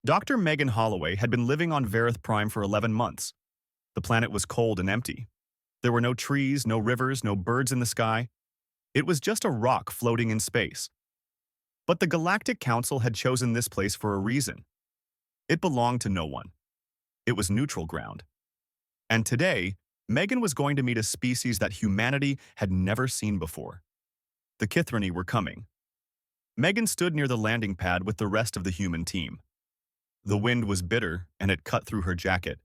Dr. Megan Holloway had been living on Verith Prime for 11 months. The planet was cold and empty. There were no trees, no rivers, no birds in the sky. It was just a rock floating in space. But the Galactic Council had chosen this place for a reason. It belonged to no one. It was neutral ground. And today, Megan was going to meet a species that humanity had never seen before. The Kithrani were coming. Megan stood near the landing pad with the rest of the human team. The wind was bitter, and it cut through her jacket.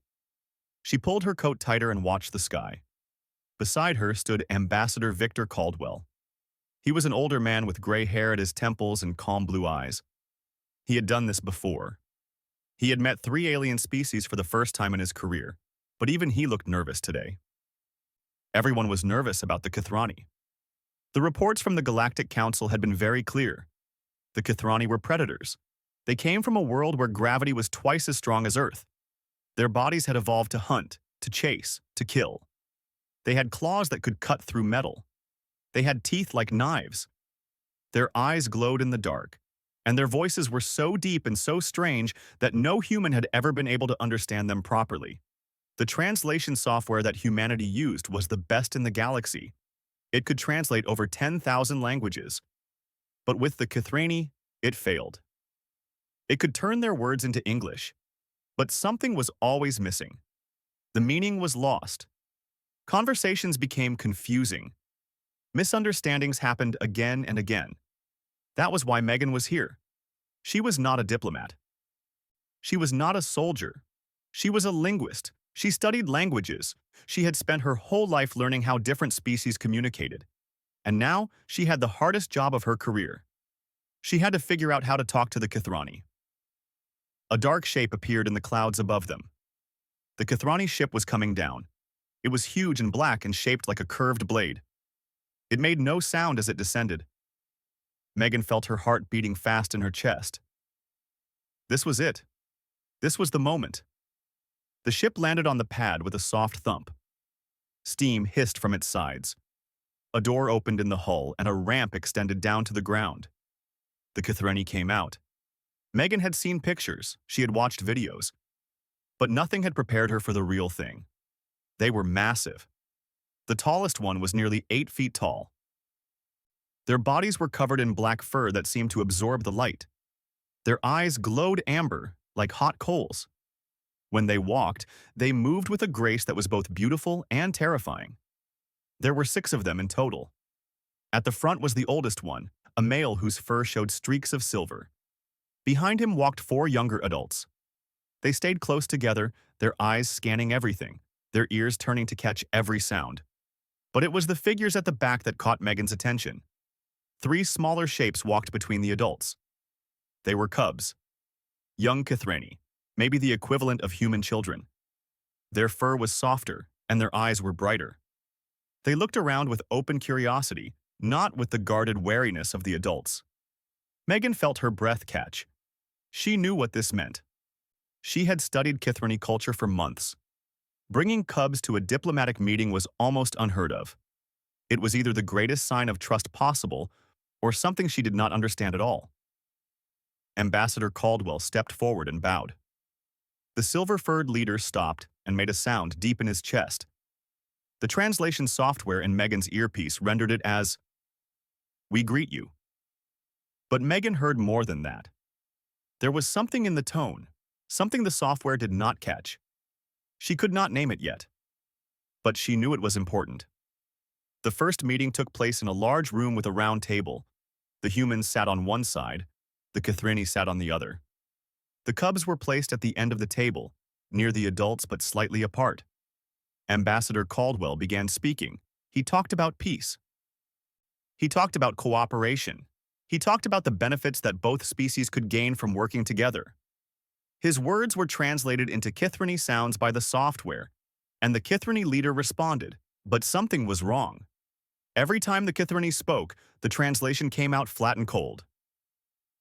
She pulled her coat tighter and watched the sky. Beside her stood Ambassador Victor Caldwell. He was an older man with gray hair at his temples and calm blue eyes. He had done this before. He had met 3 alien species for the first time in his career, but even he looked nervous today. Everyone was nervous about the Kithrani. The reports from the Galactic Council had been very clear. The Kithrani were predators. They came from a world where gravity was twice as strong as Earth. Their bodies had evolved to hunt, to chase, to kill. They had claws that could cut through metal. They had teeth like knives. Their eyes glowed in the dark, and their voices were so deep and so strange that no human had ever been able to understand them properly. The translation software that humanity used was the best in the galaxy. It could translate over 10,000 languages. But with the Kithrani, it failed. It could turn their words into English, but something was always missing. The meaning was lost. Conversations became confusing. Misunderstandings happened again and again. That was why Megan was here. She was not a diplomat. She was not a soldier. She was a linguist. She studied languages. She had spent her whole life learning how different species communicated. And now she had the hardest job of her career. She had to figure out how to talk to the Kithrani. A dark shape appeared in the clouds above them. The Kithrani ship was coming down. It was huge and black and shaped like a curved blade. It made no sound as it descended. Megan felt her heart beating fast in her chest. This was it. This was the moment. The ship landed on the pad with a soft thump. Steam hissed from its sides. A door opened in the hull and a ramp extended down to the ground. The Kithrani came out. Megan had seen pictures, she had watched videos, but nothing had prepared her for the real thing. They were massive. The tallest one was nearly 8 feet tall. Their bodies were covered in black fur that seemed to absorb the light. Their eyes glowed amber, like hot coals. When they walked, they moved with a grace that was both beautiful and terrifying. There were 6 of them in total. At the front was the oldest one, a male whose fur showed streaks of silver. Behind him walked 4 younger adults. They stayed close together, their eyes scanning everything, their ears turning to catch every sound. But it was the figures at the back that caught Megan's attention. 3 smaller shapes walked between the adults. They were cubs. Young Kithrani, maybe the equivalent of human children. Their fur was softer, and their eyes were brighter. They looked around with open curiosity, not with the guarded wariness of the adults. Megan felt her breath catch. She knew what this meant. She had studied Kithrani culture for months. Bringing cubs to a diplomatic meeting was almost unheard of. It was either the greatest sign of trust possible or something she did not understand at all. Ambassador Caldwell stepped forward and bowed. The silver-furred leader stopped and made a sound deep in his chest. The translation software in Megan's earpiece rendered it as, "We greet you." But Megan heard more than that. There was something in the tone, something the software did not catch. She could not name it yet, but she knew it was important. The first meeting took place in a large room with a round table. The humans sat on one side, the Kithrani sat on the other. The cubs were placed at the end of the table, near the adults but slightly apart. Ambassador Caldwell began speaking. He talked about peace. He talked about cooperation. He talked about the benefits that both species could gain from working together. His words were translated into Kithrani sounds by the software, and the Kithrani leader responded, but something was wrong. Every time the Kithrani spoke, the translation came out flat and cold.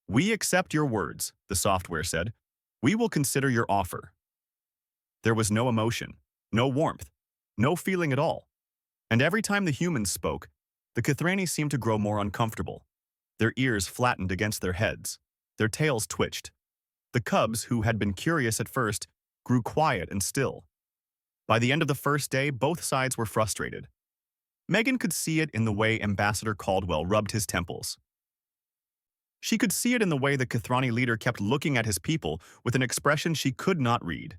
"We accept your words," the software said. "We will consider your offer." There was no emotion, no warmth, no feeling at all. And every time the humans spoke, the Kithrani seemed to grow more uncomfortable. Their ears flattened against their heads. Their tails twitched. The cubs, who had been curious at first, grew quiet and still. By the end of the first day, both sides were frustrated. Megan could see it in the way Ambassador Caldwell rubbed his temples. She could see it in the way the Kithrani leader kept looking at his people with an expression she could not read.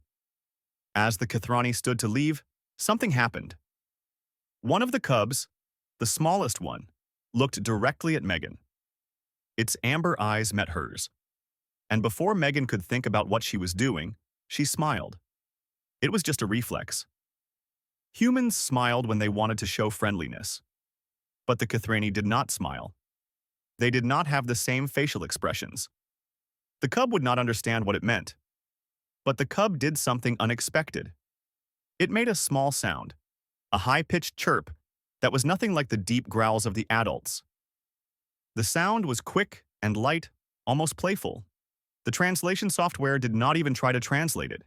As the Kithrani stood to leave, something happened. One of the cubs, the smallest one, looked directly at Megan. Its amber eyes met hers. And before Megan could think about what she was doing, she smiled. It was just a reflex. Humans smiled when they wanted to show friendliness. But the Kithrani did not smile. They did not have the same facial expressions. The cub would not understand what it meant. But the cub did something unexpected. It made a small sound, a high-pitched chirp that was nothing like the deep growls of the adults. The sound was quick and light, almost playful. The translation software did not even try to translate it.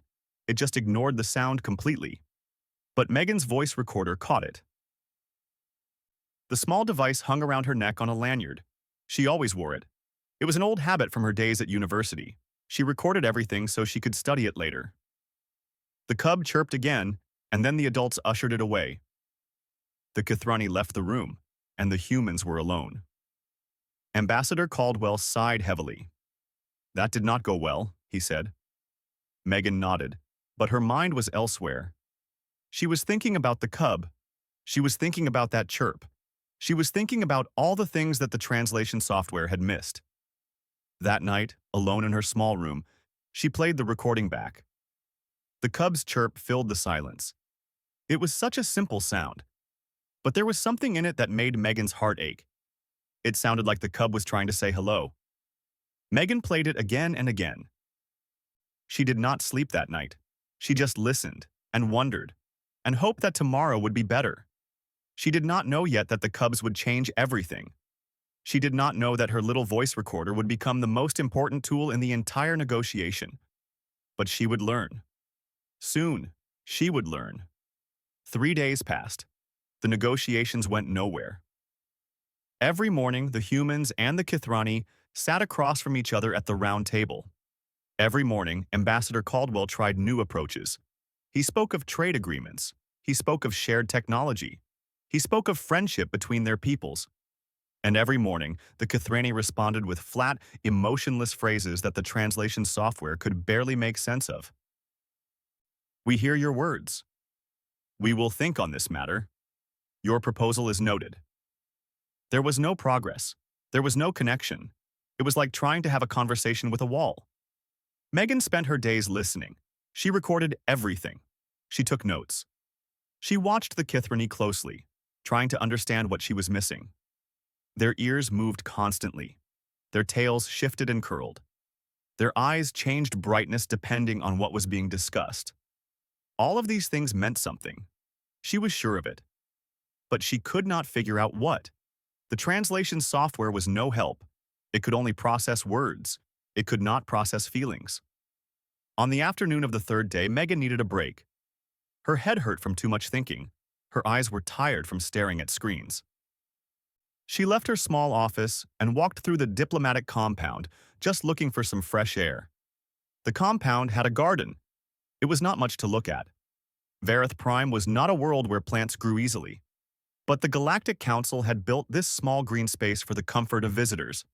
It just ignored the sound completely. But Megan's voice recorder caught it. The small device hung around her neck on a lanyard. She always wore it. It was an old habit from her days at university. She recorded everything so she could study it later. The cub chirped again, and then the adults ushered it away. The Kithrani left the room, and the humans were alone. Ambassador Caldwell sighed heavily. "That did not go well," he said. Megan nodded, but her mind was elsewhere. She was thinking about the cub. She was thinking about that chirp. She was thinking about all the things that the translation software had missed. That night, alone in her small room, she played the recording back. The cub's chirp filled the silence. It was such a simple sound, but there was something in it that made Megan's heart ache. It sounded like the cub was trying to say hello. Megan played it again and again. She did not sleep that night. She just listened and wondered and hoped that tomorrow would be better. She did not know yet that the cubs would change everything. She did not know that her little voice recorder would become the most important tool in the entire negotiation. But she would learn. Soon, she would learn. 3 days passed. The negotiations went nowhere. Every morning, the humans and the Kithrani sat across from each other at the round table. Every morning, Ambassador Caldwell tried new approaches. He spoke of trade agreements. He spoke of shared technology. He spoke of friendship between their peoples. And every morning, the Kithrani responded with flat, emotionless phrases that the translation software could barely make sense of. "We hear your words. We will think on this matter. Your proposal is noted." There was no progress. There was no connection. It was like trying to have a conversation with a wall. Megan spent her days listening. She recorded everything. She took notes. She watched the Kithrani closely, trying to understand what she was missing. Their ears moved constantly. Their tails shifted and curled. Their eyes changed brightness depending on what was being discussed. All of these things meant something. She was sure of it. But she could not figure out what. The translation software was no help. It could only process words. It could not process feelings. On the afternoon of the third day, Megan needed a break. Her head hurt from too much thinking. Her eyes were tired from staring at screens. She left her small office and walked through the diplomatic compound, just looking for some fresh air. The compound had a garden. It was not much to look at. Vareth Prime was not a world where plants grew easily. But the Galactic Council had built this small green space for the comfort of visitors.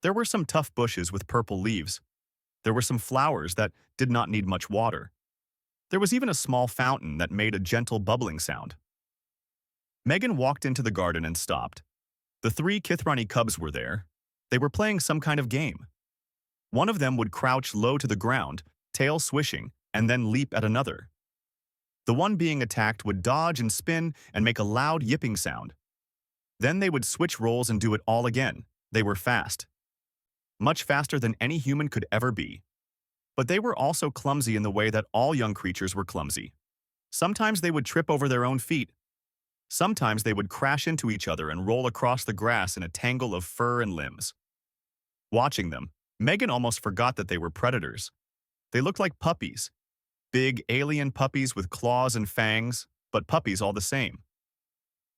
There were some tough bushes with purple leaves. There were some flowers that did not need much water. There was even a small fountain that made a gentle bubbling sound. Megan walked into the garden and stopped. The 3 Kithrani cubs were there. They were playing some kind of game. One of them would crouch low to the ground, tail swishing, and then leap at another. The one being attacked would dodge and spin and make a loud yipping sound. Then they would switch roles and do it all again. They were fast. Much faster than any human could ever be. But they were also clumsy in the way that all young creatures were clumsy. Sometimes they would trip over their own feet. Sometimes they would crash into each other and roll across the grass in a tangle of fur and limbs. Watching them, Megan almost forgot that they were predators. They looked like puppies. Big alien puppies with claws and fangs, but puppies all the same.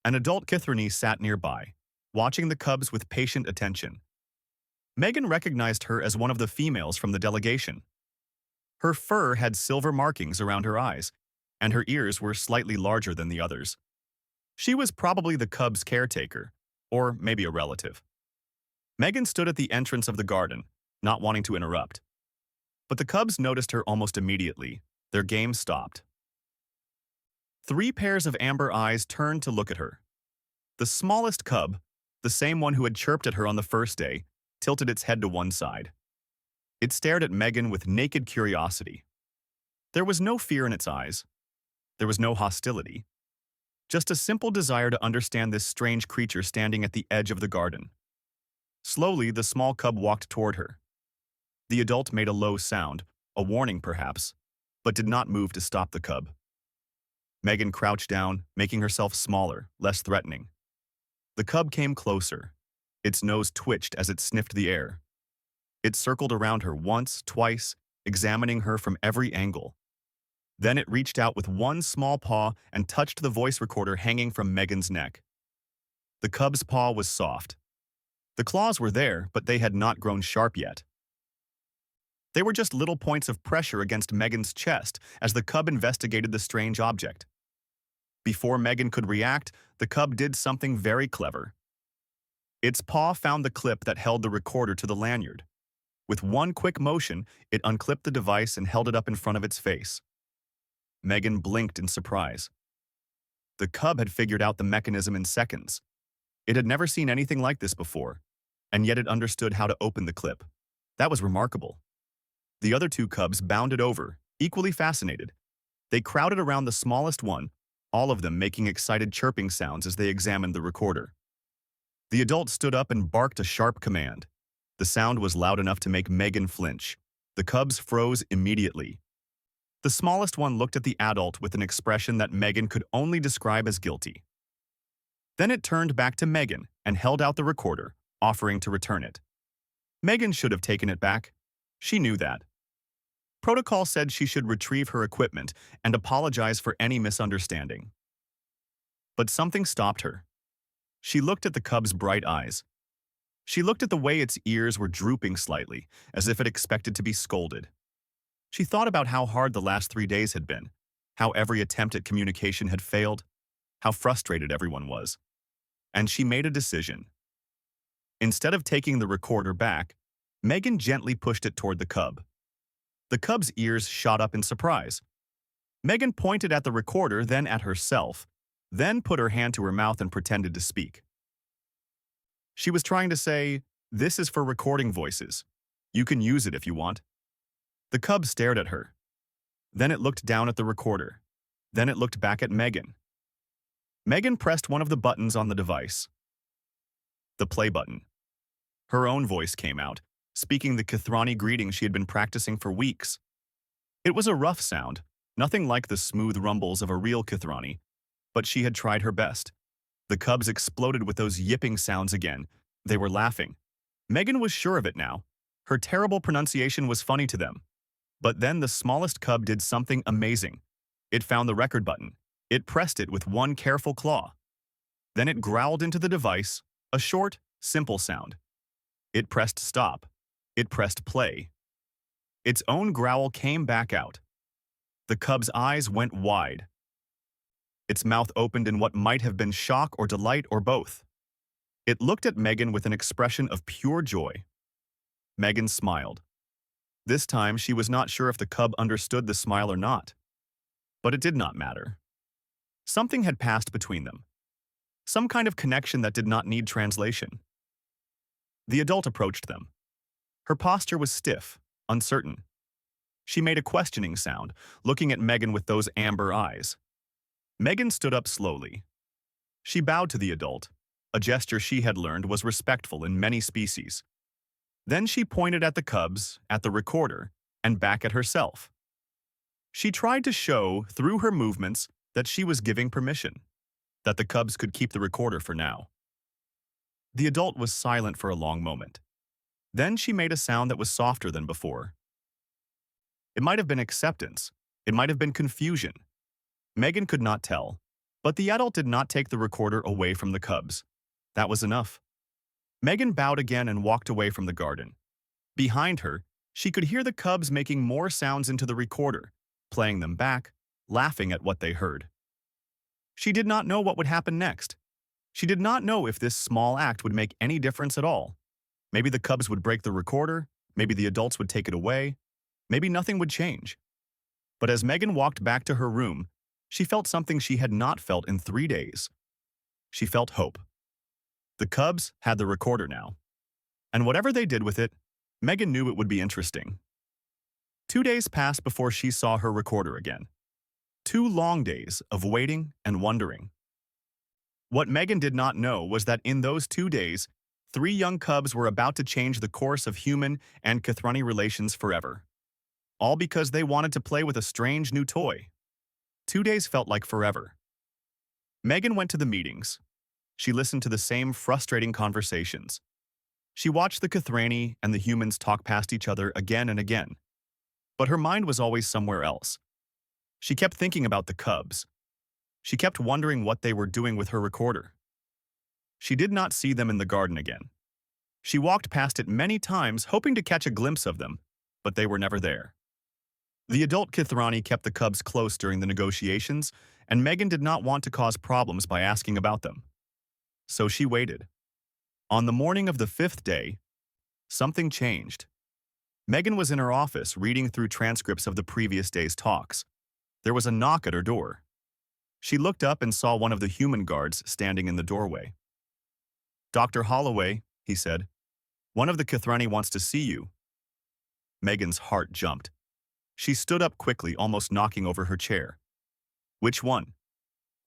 An adult Kithrani sat nearby, watching the cubs with patient attention. Megan recognized her as one of the females from the delegation. Her fur had silver markings around her eyes, and her ears were slightly larger than the others. She was probably the cub's caretaker, or maybe a relative. Megan stood at the entrance of the garden, not wanting to interrupt. But the cubs noticed her almost immediately. Their game stopped. 3 pairs of amber eyes turned to look at her. The smallest cub, the same one who had chirped at her on the first day, tilted its head to one side. It stared at Megan with naked curiosity. There was no fear in its eyes. There was no hostility. Just a simple desire to understand this strange creature standing at the edge of the garden. Slowly, the small cub walked toward her. The adult made a low sound, a warning perhaps, but did not move to stop the cub. Megan crouched down, making herself smaller, less threatening. The cub came closer. Its nose twitched as it sniffed the air. It circled around her once, twice, examining her from every angle. Then it reached out with one small paw and touched the voice recorder hanging from Megan's neck. The cub's paw was soft. The claws were there, but they had not grown sharp yet. They were just little points of pressure against Megan's chest as the cub investigated the strange object. Before Megan could react, the cub did something very clever. Its paw found the clip that held the recorder to the lanyard. With one quick motion, it unclipped the device and held it up in front of its face. Megan blinked in surprise. The cub had figured out the mechanism in seconds. It had never seen anything like this before, and yet it understood how to open the clip. That was remarkable. The other 2 cubs bounded over, equally fascinated. They crowded around the smallest one, all of them making excited chirping sounds as they examined the recorder. The adult stood up and barked a sharp command. The sound was loud enough to make Megan flinch. The cubs froze immediately. The smallest one looked at the adult with an expression that Megan could only describe as guilty. Then it turned back to Megan and held out the recorder, offering to return it. Megan should have taken it back. She knew that. Protocol said she should retrieve her equipment and apologize for any misunderstanding. But something stopped her. She looked at the cub's bright eyes. She looked at the way its ears were drooping slightly, as if it expected to be scolded. She thought about how hard the last 3 days had been, how every attempt at communication had failed, how frustrated everyone was. And she made a decision. Instead of taking the recorder back, Megan gently pushed it toward the cub. The cub's ears shot up in surprise. Megan pointed at the recorder, then at herself, then put her hand to her mouth and pretended to speak. She was trying to say, "This is for recording voices. You can use it if you want." The cub stared at her. Then it looked down at the recorder. Then it looked back at Megan. Megan pressed one of the buttons on the device. The play button. Her own voice came out, speaking the Kithrani greeting she had been practicing for weeks. It was a rough sound, nothing like the smooth rumbles of a real Kithrani, but she had tried her best. The cubs exploded with those yipping sounds again. They were laughing. Megan was sure of it now. Her terrible pronunciation was funny to them. But then the smallest cub did something amazing. It found the record button. It pressed it with one careful claw. Then it growled into the device, a short, simple sound. It pressed stop. It pressed play. Its own growl came back out. The cub's eyes went wide. Its mouth opened in what might have been shock or delight or both. It looked at Megan with an expression of pure joy. Megan smiled. This time she was not sure if the cub understood the smile or not. But it did not matter. Something had passed between them. Some kind of connection that did not need translation. The adult approached them. Her posture was stiff, uncertain. She made a questioning sound, looking at Megan with those amber eyes. Megan stood up slowly. She bowed to the adult. A gesture she had learned was respectful in many species. Then she pointed at the cubs, at the recorder, and back at herself. She tried to show, through her movements, that she was giving permission, that the cubs could keep the recorder for now. The adult was silent for a long moment. Then she made a sound that was softer than before. It might have been acceptance. It might have been confusion. Megan could not tell, but the adult did not take the recorder away from the cubs. That was enough. Megan bowed again and walked away from the garden. Behind her, She could hear the cubs making more sounds into the recorder, playing them back, laughing at what they heard. She did not know what would happen next. She did not know if this small act would make any difference at all. Maybe the cubs would break the recorder, maybe the adults would take it away, maybe nothing would change. But as Megan walked back to her room, she felt something she had not felt in 3 days. She felt hope. The cubs had the recorder now. And whatever they did with it, Megan knew it would be interesting. 2 days passed before she saw her recorder again. 2 long days of waiting and wondering. What Megan did not know was that in those 2 days, 3 young cubs were about to change the course of human and Kithrani relations forever. All because they wanted to play with a strange new toy. 2 days felt like forever. Megan went to the meetings. She listened to the same frustrating conversations. She watched the Kithrani and the humans talk past each other again and again. But her mind was always somewhere else. She kept thinking about the cubs. She kept wondering what they were doing with her recorder. She did not see them in the garden again. She walked past it many times, hoping to catch a glimpse of them, but they were never there. The adult Kithrani kept the cubs close during the negotiations, and Megan did not want to cause problems by asking about them. So she waited. On the morning of the 5th day, something changed. Megan was in her office reading through transcripts of the previous day's talks. There was a knock at her door. She looked up and saw one of the human guards standing in the doorway. "Dr. Holloway," he said, "one of the Kithrani wants to see you." Megan's heart jumped. She stood up quickly, almost knocking over her chair. "Which one?"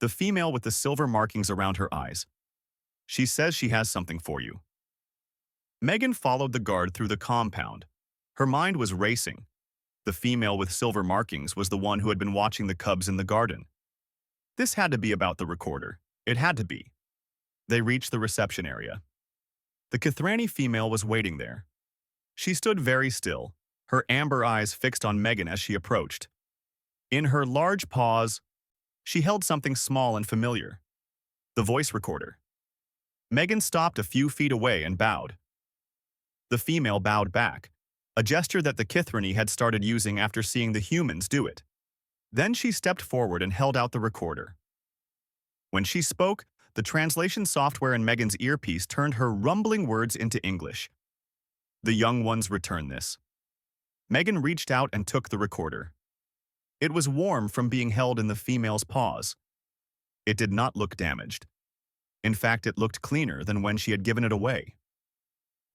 "The female with the silver markings around her eyes. She says she has something for you." Megan followed the guard through the compound. Her mind was racing. The female with silver markings was the one who had been watching the cubs in the garden. This had to be about the recorder. It had to be. They reached the reception area. The Kithrani female was waiting there. She stood very still, her amber eyes fixed on Megan as she approached. In her large paws, she held something small and familiar. The voice recorder. Megan stopped a few feet away and bowed. The female bowed back, a gesture that the Kithrani had started using after seeing the humans do it. Then she stepped forward and held out the recorder. When she spoke, the translation software in Megan's earpiece turned her rumbling words into English. The young ones returned this. Megan reached out and took the recorder. It was warm from being held in the female's paws. It did not look damaged. In fact, it looked cleaner than when she had given it away.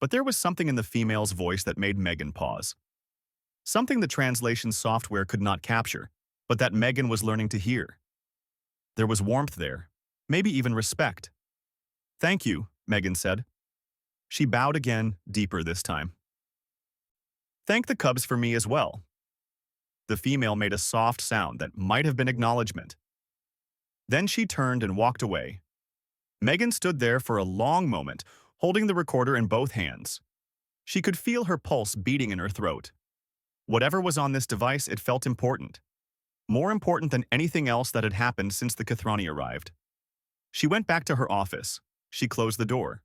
But there was something in the female's voice that made Megan pause. Something the translation software could not capture, but that Megan was learning to hear. There was warmth there, maybe even respect. "Thank you," Megan said. She bowed again, deeper this time. "Thank the cubs for me as well." The female made a soft sound that might have been acknowledgement. Then she turned and walked away. Megan stood there for a long moment, holding the recorder in both hands. She could feel her pulse beating in her throat. Whatever was on this device, it felt important. More important than anything else that had happened since the Kithrani arrived. She went back to her office. She closed the door.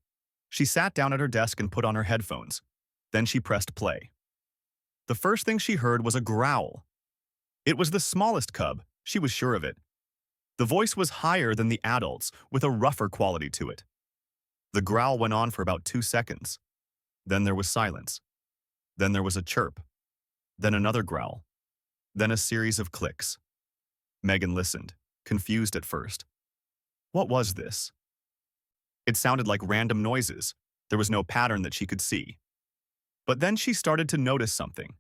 She sat down at her desk and put on her headphones. Then she pressed play. The first thing she heard was a growl. It was the smallest cub, she was sure of it. The voice was higher than the adults, with a rougher quality to it. The growl went on for about 2 seconds. Then there was silence. Then there was a chirp. Then another growl. Then a series of clicks. Megan listened, confused at first. What was this? It sounded like random noises. There was no pattern that she could see. But then she started to notice something.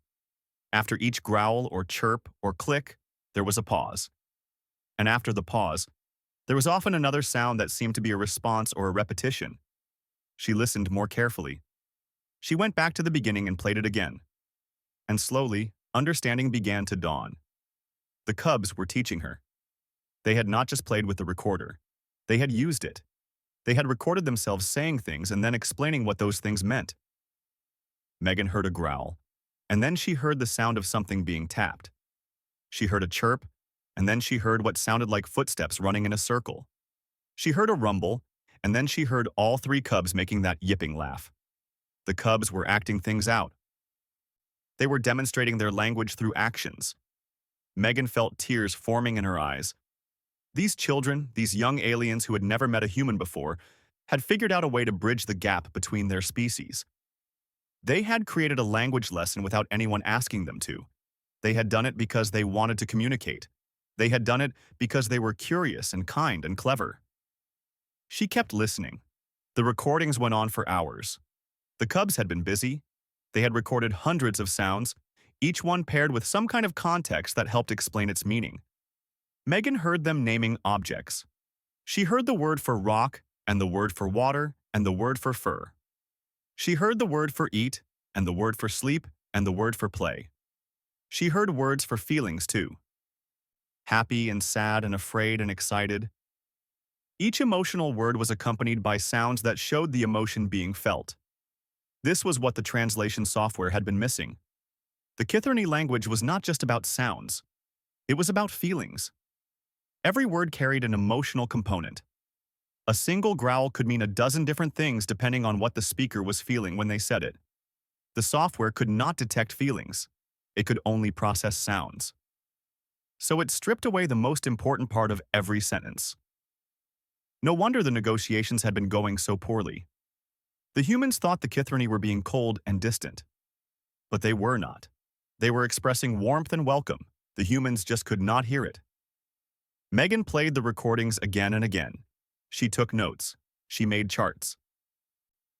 After each growl or chirp or click, there was a pause. And after the pause, there was often another sound that seemed to be a response or a repetition. She listened more carefully. She went back to the beginning and played it again. And slowly, understanding began to dawn. The cubs were teaching her. They had not just played with the recorder. They had used it. They had recorded themselves saying things and then explaining what those things meant. Megan heard a growl, and then she heard the sound of something being tapped. She heard a chirp, and then she heard what sounded like footsteps running in a circle. She heard a rumble, and then she heard all 3 cubs making that yipping laugh. The cubs were acting things out. They were demonstrating their language through actions. Megan felt tears forming in her eyes. These children, these young aliens who had never met a human before, had figured out a way to bridge the gap between their species. They had created a language lesson without anyone asking them to. They had done it because they wanted to communicate. They had done it because they were curious and kind and clever. She kept listening. The recordings went on for hours. The cubs had been busy. They had recorded hundreds of sounds, each one paired with some kind of context that helped explain its meaning. Megan heard them naming objects. She heard the word for rock, and the word for water, and the word for fur. She heard the word for eat, and the word for sleep, and the word for play. She heard words for feelings, too. Happy and sad and afraid and excited. Each emotional word was accompanied by sounds that showed the emotion being felt. This was what the translation software had been missing. The Kithrani language was not just about sounds. It was about feelings. Every word carried an emotional component. A single growl could mean a dozen different things depending on what the speaker was feeling when they said it. The software could not detect feelings. It could only process sounds. So it stripped away the most important part of every sentence. No wonder the negotiations had been going so poorly. The humans thought the Kithrani were being cold and distant. But they were not. They were expressing warmth and welcome. The humans just could not hear it. Megan played the recordings again and again. She took notes. She made charts.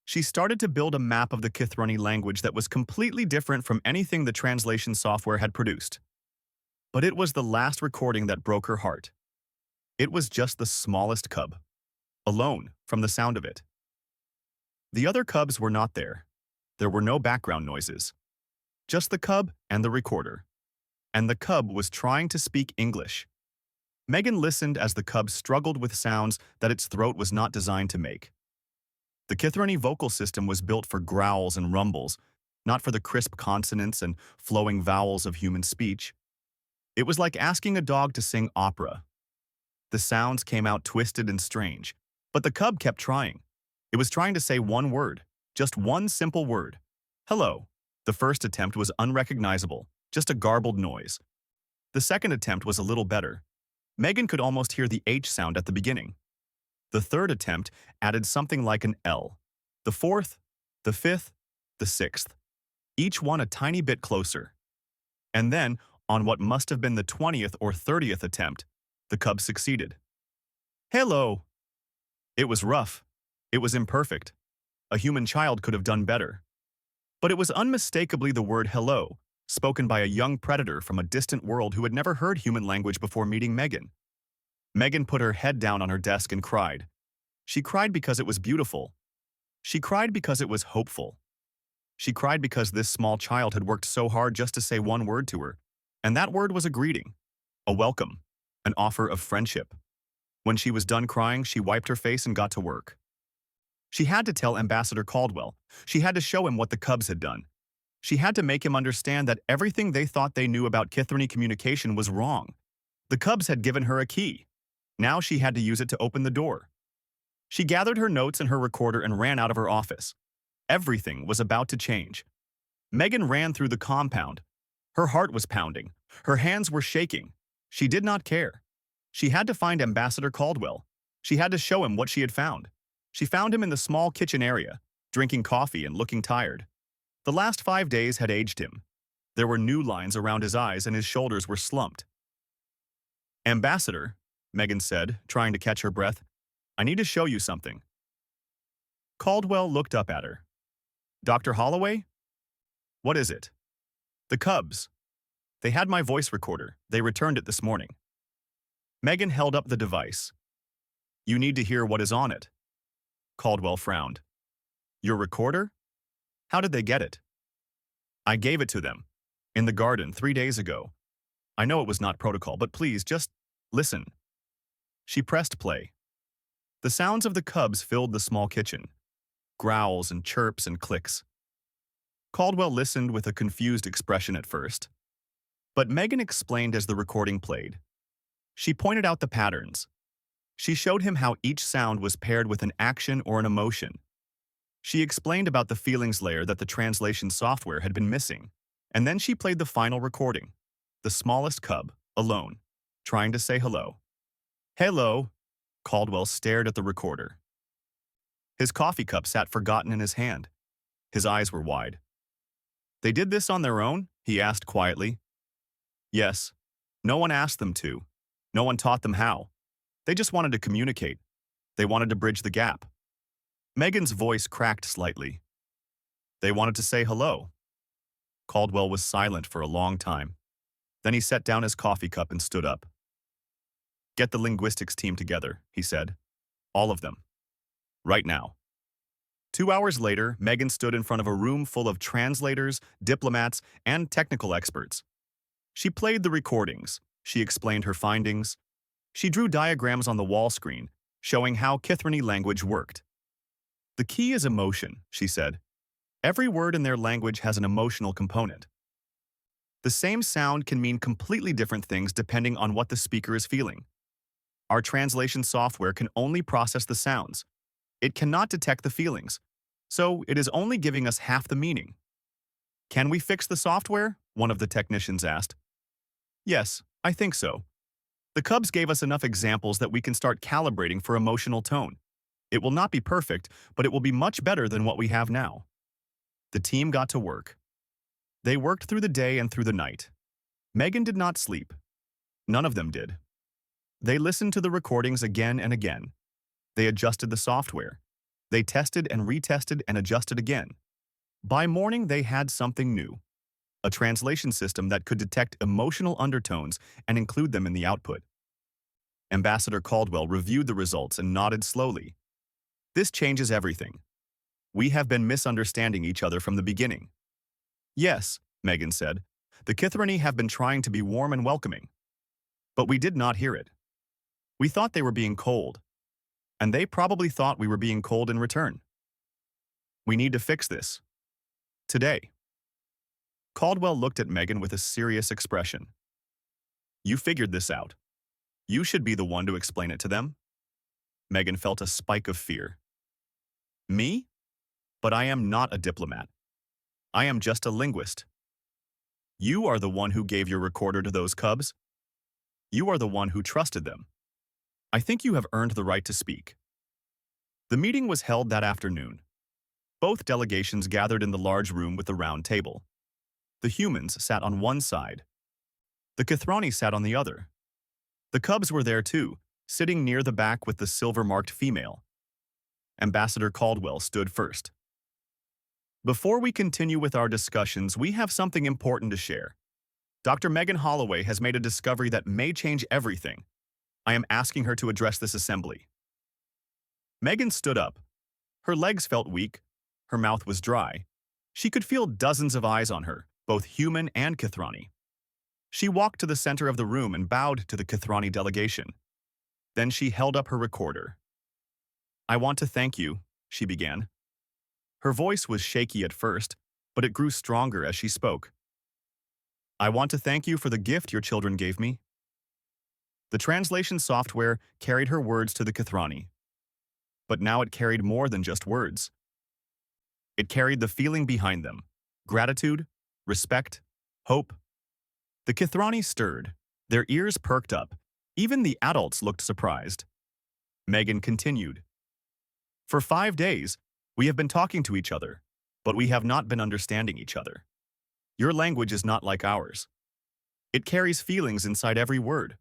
She started to build a map of the Kithrani language that was completely different from anything the translation software had produced. But it was the last recording that broke her heart. It was just the smallest cub, alone from the sound of it. The other cubs were not there. There were no background noises. Just the cub and the recorder. And the cub was trying to speak English. Megan listened as the cub struggled with sounds that its throat was not designed to make. The Kithrani vocal system was built for growls and rumbles, not for the crisp consonants and flowing vowels of human speech. It was like asking a dog to sing opera. The sounds came out twisted and strange, but the cub kept trying. It was trying to say one word, just one simple word. Hello. The first attempt was unrecognizable, just a garbled noise. The second attempt was a little better. Megan could almost hear the H sound at the beginning. The third attempt added something like an L. The fourth, the fifth, the sixth. Each one a tiny bit closer. And then, on what must have been the 20th or 30th attempt, the cub succeeded. Hello! It was rough. It was imperfect. A human child could have done better. But it was unmistakably the word hello, spoken by a young predator from a distant world who had never heard human language before meeting Megan. Megan put her head down on her desk and cried. She cried because it was beautiful. She cried because it was hopeful. She cried because this small child had worked so hard just to say one word to her, and that word was a greeting, a welcome, an offer of friendship. When she was done crying, she wiped her face and got to work. She had to tell Ambassador Caldwell. She had to show him what the cubs had done. She had to make him understand that everything they thought they knew about Kithrani communication was wrong. The cubs had given her a key. Now she had to use it to open the door. She gathered her notes and her recorder and ran out of her office. Everything was about to change. Megan ran through the compound. Her heart was pounding. Her hands were shaking. She did not care. She had to find Ambassador Caldwell. She had to show him what she had found. She found him in the small kitchen area, drinking coffee and looking tired. The last 5 days had aged him. There were new lines around his eyes and his shoulders were slumped. Ambassador, Megan said, trying to catch her breath, I need to show you something. Caldwell looked up at her. Dr. Holloway? What is it? The cubs. They had my voice recorder. They returned it this morning. Megan held up the device. You need to hear what is on it. Caldwell frowned. Your recorder? How did they get it? I gave it to them. In the garden 3 days ago. I know it was not protocol, but please, just listen. She pressed play. The sounds of the cubs filled the small kitchen. Growls and chirps and clicks. Caldwell listened with a confused expression at first. But Megan explained as the recording played. She pointed out the patterns. She showed him how each sound was paired with an action or an emotion. She explained about the feelings layer that the translation software had been missing, And then she played the final recording. The smallest cub, alone, trying to say hello. Hello, Caldwell stared at the recorder. His coffee cup sat forgotten in his hand. His eyes were wide. They did this on their own? He asked quietly. Yes. No one asked them to. No one taught them how. They just wanted to communicate. They wanted to bridge the gap. Megan's voice cracked slightly. They wanted to say hello. Caldwell was silent for a long time. Then he set down his coffee cup and stood up. Get the linguistics team together, he said. All of them. Right now. 2 hours later, Megan stood in front of a room full of translators, diplomats, and technical experts. She played the recordings. She explained her findings. She drew diagrams on the wall screen, showing how Kithrani language worked. The key is emotion, she said. Every word in their language has an emotional component. The same sound can mean completely different things depending on what the speaker is feeling. Our translation software can only process the sounds. It cannot detect the feelings, so it is only giving us half the meaning. Can we fix the software? One of the technicians asked. Yes, I think so. The Cubs gave us enough examples that we can start calibrating for emotional tone. It will not be perfect, but it will be much better than what we have now. The team got to work. They worked through the day and through the night. Megan did not sleep. None of them did. They listened to the recordings again and again. They adjusted the software. They tested and retested and adjusted again. By morning, they had something new. A translation system that could detect emotional undertones and include them in the output. Ambassador Caldwell reviewed the results and nodded slowly. This changes everything. We have been misunderstanding each other from the beginning. Yes, Megan said. The Kithrani have been trying to be warm and welcoming. But we did not hear it. We thought they were being cold. And they probably thought we were being cold in return. We need to fix this. Today. Caldwell looked at Megan with a serious expression. You figured this out. You should be the one to explain it to them. Megan felt a spike of fear. Me? But I am not a diplomat. I am just a linguist. You are the one who gave your recorder to those cubs. You are the one who trusted them. I think you have earned the right to speak. The meeting was held that afternoon. Both delegations gathered in the large room with the round table. The humans sat on one side. The Kithrani sat on the other. The cubs were there too, sitting near the back with the silver-marked female. Ambassador Caldwell stood first. Before we continue with our discussions, we have something important to share. Dr. Megan Holloway has made a discovery that may change everything. I am asking her to address this assembly. Megan stood up. Her legs felt weak. Her mouth was dry. She could feel dozens of eyes on her, both human and Kithrani. She walked to the center of the room and bowed to the Kithrani delegation. Then she held up her recorder. I want to thank you, she began. Her voice was shaky at first, but it grew stronger as she spoke. I want to thank you for the gift your children gave me. The translation software carried her words to the Kithrani. But now it carried more than just words. It carried the feeling behind them: gratitude, respect, hope. The Kithrani stirred. Their ears perked up. Even the adults looked surprised. Megan continued. For 5 days, we have been talking to each other, but we have not been understanding each other. Your language is not like ours. It carries feelings inside every word.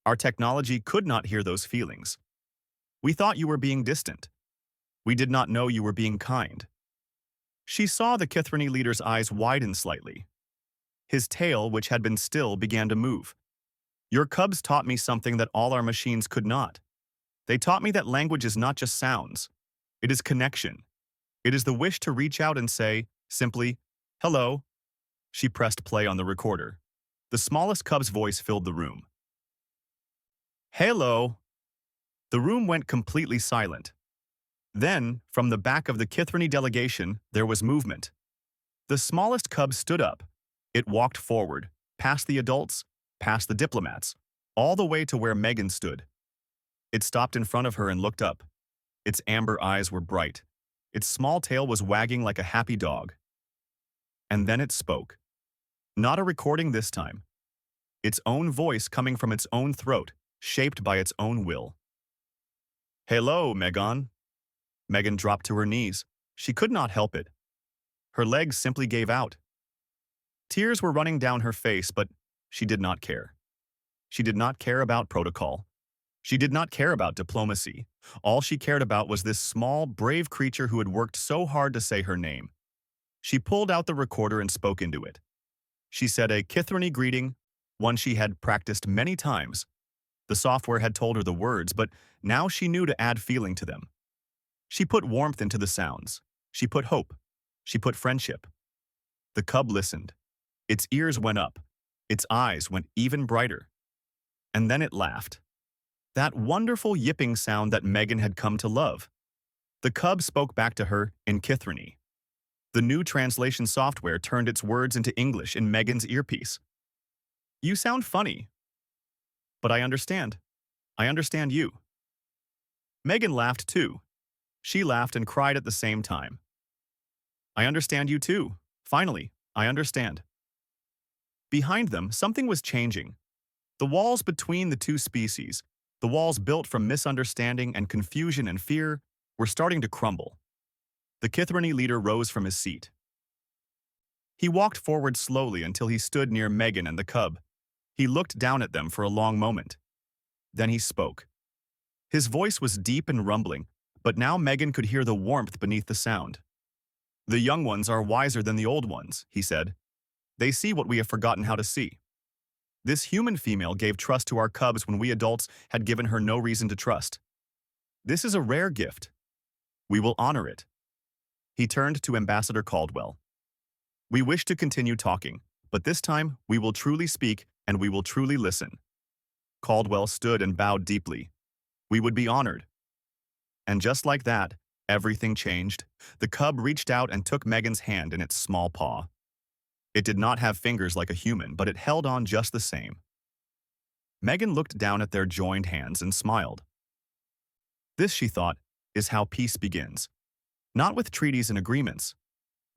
Our technology could not hear those feelings. We thought you were being distant. We did not know you were being kind. She saw the Kithrani leader's eyes widen slightly. His tail, which had been still, began to move. Your cubs taught me something that all our machines could not. They taught me that language is not just sounds. It is connection. It is the wish to reach out and say, simply, hello. She pressed play on the recorder. The smallest cub's voice filled the room. Hello. The room went completely silent. Then, from the back of the Kithrani delegation, there was movement. The smallest cub stood up. It walked forward, past the adults, past the diplomats, all the way to where Megan stood. It stopped in front of her and looked up. Its amber eyes were bright. Its small tail was wagging like a happy dog. And then it spoke. Not a recording this time. Its own voice coming from its own throat, shaped by its own will. "Hello, Megan." Megan dropped to her knees. She could not help it. Her legs simply gave out. Tears were running down her face, but she did not care. She did not care about protocol. She did not care about diplomacy. All she cared about was this small, brave creature who had worked so hard to say her name. She pulled out the recorder and spoke into it. She said a Kithrani greeting, one she had practiced many times. The software had told her the words, but now she knew to add feeling to them. She put warmth into the sounds. She put hope. She put friendship. The cub listened. Its ears went up. Its eyes went even brighter. And then it laughed. That wonderful yipping sound that Megan had come to love. The cub spoke back to her in Kithrani. The new translation software turned its words into English in Megan's earpiece. "You sound funny. But I understand. I understand you." Megan laughed too. She laughed and cried at the same time. "I understand you too. Finally, I understand." Behind them, something was changing. The walls between the two species, the walls built from misunderstanding and confusion and fear, were starting to crumble. The Kithrani leader rose from his seat. He walked forward slowly until he stood near Megan and the cub. He looked down at them for a long moment. Then he spoke. His voice was deep and rumbling, but now Megan could hear the warmth beneath the sound. "The young ones are wiser than the old ones," he said. "They see what we have forgotten how to see. This human female gave trust to our cubs when we adults had given her no reason to trust. This is a rare gift. We will honor it." He turned to Ambassador Caldwell. "We wish to continue talking, but this time we will truly speak and we will truly listen." Caldwell stood and bowed deeply. "We would be honored." And just like that, everything changed. The cub reached out and took Megan's hand in its small paw. It did not have fingers like a human, but it held on just the same. Megan looked down at their joined hands and smiled. This, she thought, is how peace begins. Not with treaties and agreements,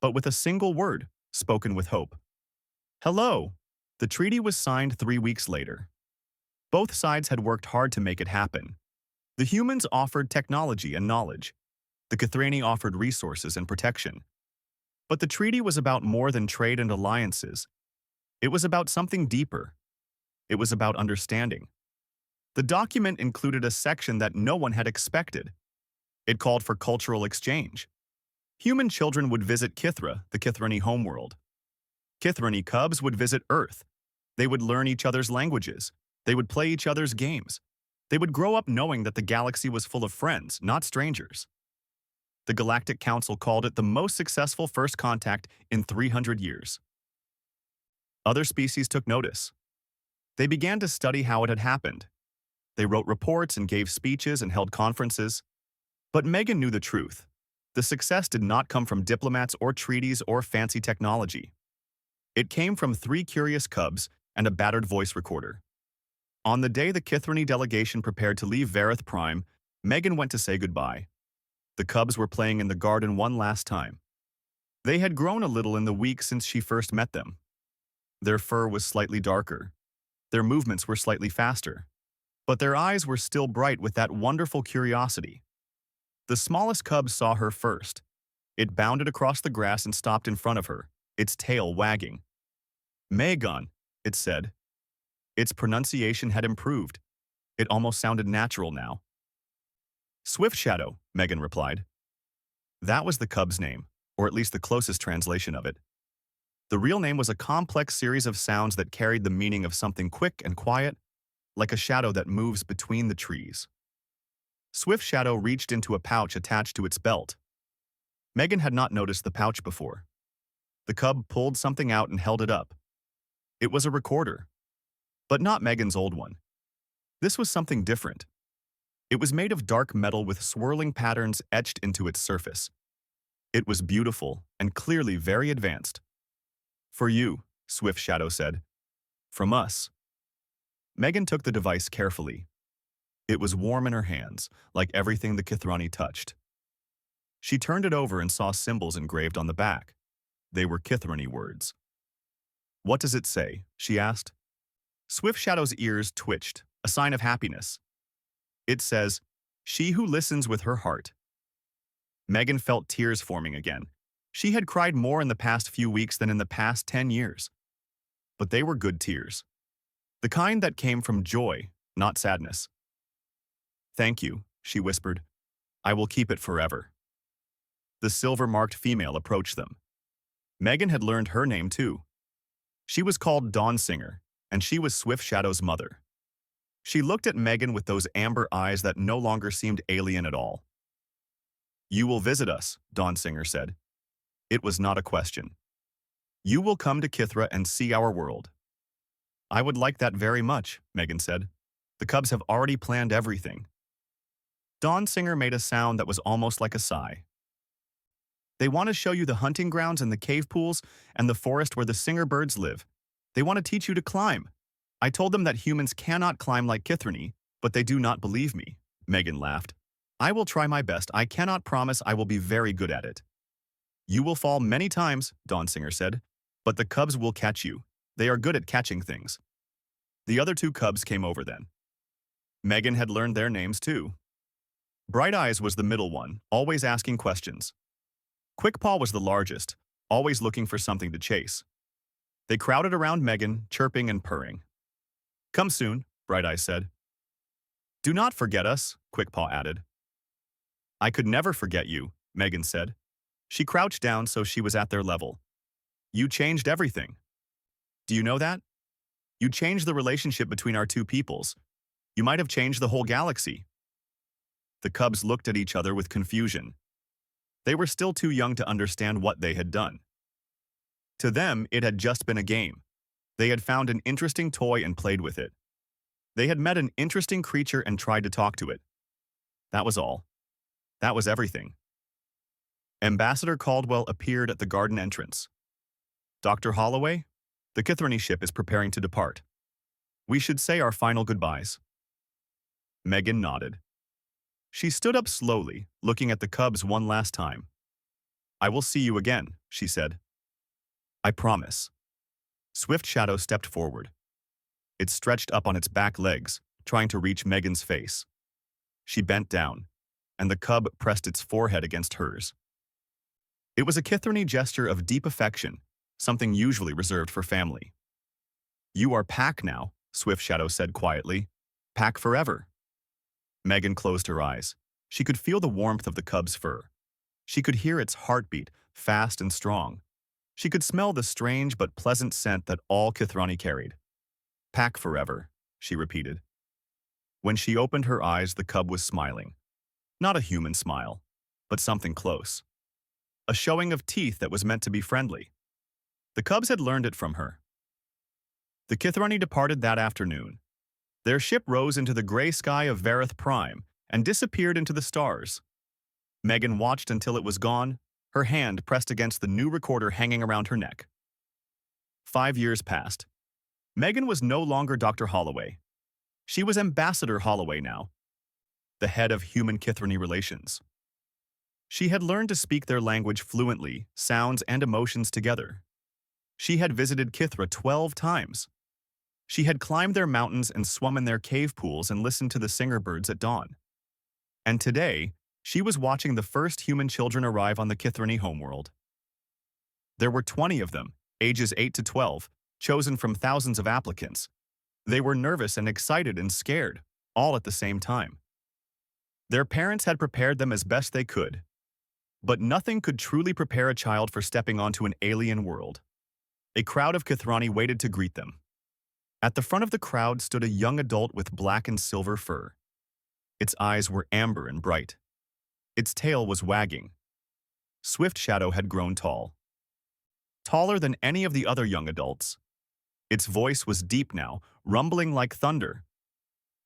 but with a single word, spoken with hope. "Hello." The treaty was signed 3 weeks later. Both sides had worked hard to make it happen. The humans offered technology and knowledge. The Kithrani offered resources and protection. But the treaty was about more than trade and alliances. It was about something deeper. It was about understanding. The document included a section that no one had expected. It called for cultural exchange. Human children would visit Kithra, the Kithrani homeworld. Kithrani cubs would visit Earth. They would learn each other's languages. They would play each other's games. They would grow up knowing that the galaxy was full of friends, not strangers. The Galactic Council called it the most successful first contact in 300 years. Other species took notice. They began to study how it had happened. They wrote reports and gave speeches and held conferences. But Megan knew the truth. The success did not come from diplomats or treaties or fancy technology. It came from 3 curious cubs and a battered voice recorder. On the day the Kithrani delegation prepared to leave Vareth Prime, Megan went to say goodbye. The cubs were playing in the garden one last time. They had grown a little in the week since she first met them. Their fur was slightly darker. Their movements were slightly faster. But their eyes were still bright with that wonderful curiosity. The smallest cub saw her first. It bounded across the grass and stopped in front of her, its tail wagging. "Megan," it said. Its pronunciation had improved. It almost sounded natural now. "Swift Shadow," Megan replied. That was the cub's name, or at least the closest translation of it. The real name was a complex series of sounds that carried the meaning of something quick and quiet, like a shadow that moves between the trees. Swift Shadow reached into a pouch attached to its belt. Megan had not noticed the pouch before. The cub pulled something out and held it up. It was a recorder. But not Megan's old one. This was something different. It was made of dark metal with swirling patterns etched into its surface. It was beautiful and clearly very advanced. "For you," Swift Shadow said. "From us." Megan took the device carefully. It was warm in her hands, like everything the Kithrani touched. She turned it over and saw symbols engraved on the back. They were Kithrani words. What does it say? She asked. Swift Shadow's ears twitched, a sign of happiness. It says, "She who listens with her heart." Megan felt tears forming again. She had cried more in the past few weeks than in the past 10 years. But they were good tears. The kind that came from joy, not sadness. "Thank you," she whispered. "I will keep it forever." The silver-marked female approached them. Megan had learned her name too. She was called Dawn Singer, and she was Swift Shadow's mother. She looked at Megan with those amber eyes that no longer seemed alien at all. "You will visit us," Dawn Singer said. It was not a question. "You will come to Kithra and see our world." "I would like that very much," Megan said. "The Cubs have already planned everything." Dawn Singer made a sound that was almost like a sigh. "They want to show you the hunting grounds and the cave pools and the forest where the singer birds live. They want to teach you to climb. I told them that humans cannot climb like Kithrani, but they do not believe me," Megan laughed. "I will try my best. I cannot promise I will be very good at it." "You will fall many times," Dawn Singer said, "but the Cubs will catch you. They are good at catching things." The other two Cubs came over then. Megan had learned their names too. Bright Eyes was the middle one, always asking questions. Quickpaw was the largest, always looking for something to chase. They crowded around Megan, chirping and purring. "Come soon," Bright Eyes said. "Do not forget us," Quickpaw added. "I could never forget you," Megan said. She crouched down so she was at their level. "You changed everything. Do you know that? You changed the relationship between our two peoples. You might have changed the whole galaxy." The Cubs looked at each other with confusion. They were still too young to understand what they had done. To them, it had just been a game. They had found an interesting toy and played with it. They had met an interesting creature and tried to talk to it. That was all. That was everything. Ambassador Caldwell appeared at the garden entrance. "Dr. Holloway, the Kithrani ship is preparing to depart. We should say our final goodbyes." Megan nodded. She stood up slowly, looking at the Cubs one last time. "I will see you again," she said. "I promise." Swift Shadow stepped forward. It stretched up on its back legs, trying to reach Megan's face. She bent down, and the cub pressed its forehead against hers. It was a Kithrani gesture of deep affection, something usually reserved for family. "You are Pack now," Swift Shadow said quietly. "Pack forever." Megan closed her eyes. She could feel the warmth of the cub's fur. She could hear its heartbeat, fast and strong. She could smell the strange but pleasant scent that all Kithrani carried. "Pack forever," she repeated. When she opened her eyes, the cub was smiling. Not a human smile, but something close. A showing of teeth that was meant to be friendly. The Cubs had learned it from her. The Kithrani departed that afternoon. Their ship rose into the gray sky of Vareth Prime and disappeared into the stars. Megan watched until it was gone, her hand pressed against the new recorder hanging around her neck. 5 years passed. Megan was no longer Dr. Holloway. She was Ambassador Holloway now, the head of human Kithrani relations. She had learned to speak their language fluently, sounds and emotions together. She had visited Kithra 12 times. She had climbed their mountains and swum in their cave pools and listened to the singer birds at dawn. And today, she was watching the first human children arrive on the Kithrani homeworld. There were 20 of them, ages 8 to 12, chosen from thousands of applicants. They were nervous and excited and scared, all at the same time. Their parents had prepared them as best they could. But nothing could truly prepare a child for stepping onto an alien world. A crowd of Kithrani waited to greet them. At the front of the crowd stood a young adult with black and silver fur. Its eyes were amber and bright. Its tail was wagging. Swift Shadow had grown tall. Taller than any of the other young adults. Its voice was deep now, rumbling like thunder.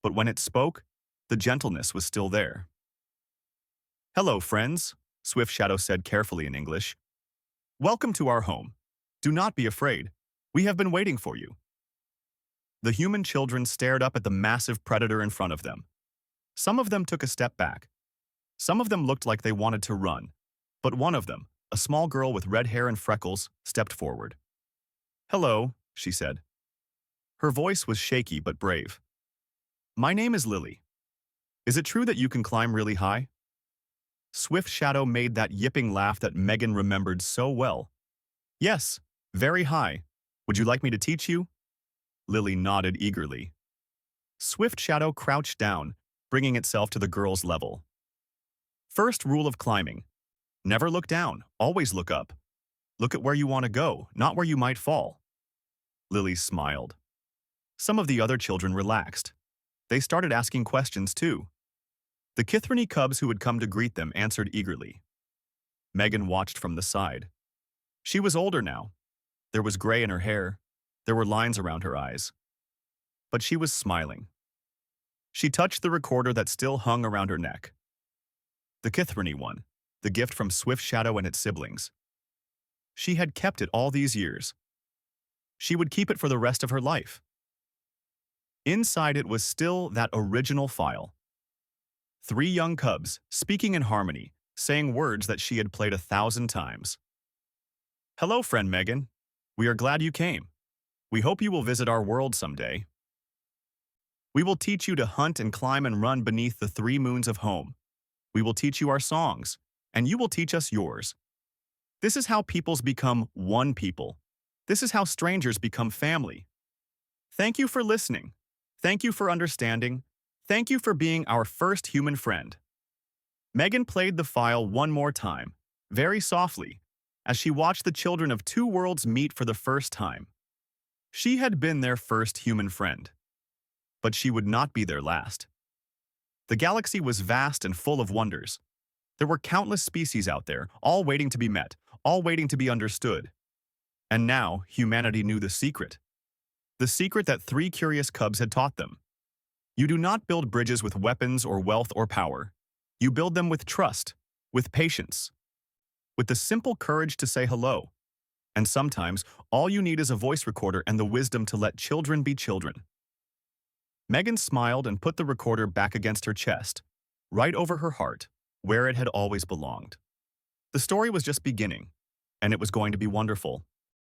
But when it spoke, the gentleness was still there. "Hello, friends," Swift Shadow said carefully in English. "Welcome to our home. Do not be afraid. We have been waiting for you." The human children stared up at the massive predator in front of them. Some of them took a step back. Some of them looked like they wanted to run. But one of them, a small girl with red hair and freckles, stepped forward. "Hello," she said. Her voice was shaky but brave. My name is Lily. Is it true that you can climb really high? Swift Shadow made that yipping laugh that Megan remembered so well. Yes, very high. Would you like me to teach you? Lily nodded eagerly. Swift Shadow crouched down, bringing itself to the girl's level. First rule of climbing. Never look down, always look up. Look at where you want to go, not where you might fall. Lily smiled. Some of the other children relaxed. They started asking questions too. The Kithrany cubs who had come to greet them answered eagerly. Megan watched from the side. She was older now. There was gray in her hair. There were lines around her eyes. But she was smiling. She touched the recorder that still hung around her neck. The Kithrany one, the gift from Swift Shadow and its siblings. She had kept it all these years. She would keep it for the rest of her life. Inside it was still that original file. 3 young cubs, speaking in harmony, saying words that she had played 1,000 times. Hello, friend Megan. We are glad you came. We hope you will visit our world someday. We will teach you to hunt and climb and run beneath the 3 moons of home. We will teach you our songs, and you will teach us yours. This is how peoples become one people. This is how strangers become family. Thank you for listening. Thank you for understanding. Thank you for being our first human friend. Megan played the file one more time, very softly, as she watched the children of 2 worlds meet for the first time. She had been their first human friend. But she would not be their last. The galaxy was vast and full of wonders. There were countless species out there, all waiting to be met, all waiting to be understood. And now, humanity knew the secret. The secret that 3 curious cubs had taught them. You do not build bridges with weapons or wealth or power. You build them with trust, with patience, with the simple courage to say hello. And sometimes, all you need is a voice recorder and the wisdom to let children be children. Megan smiled and put the recorder back against her chest, right over her heart, where it had always belonged. The story was just beginning, and it was going to be wonderful.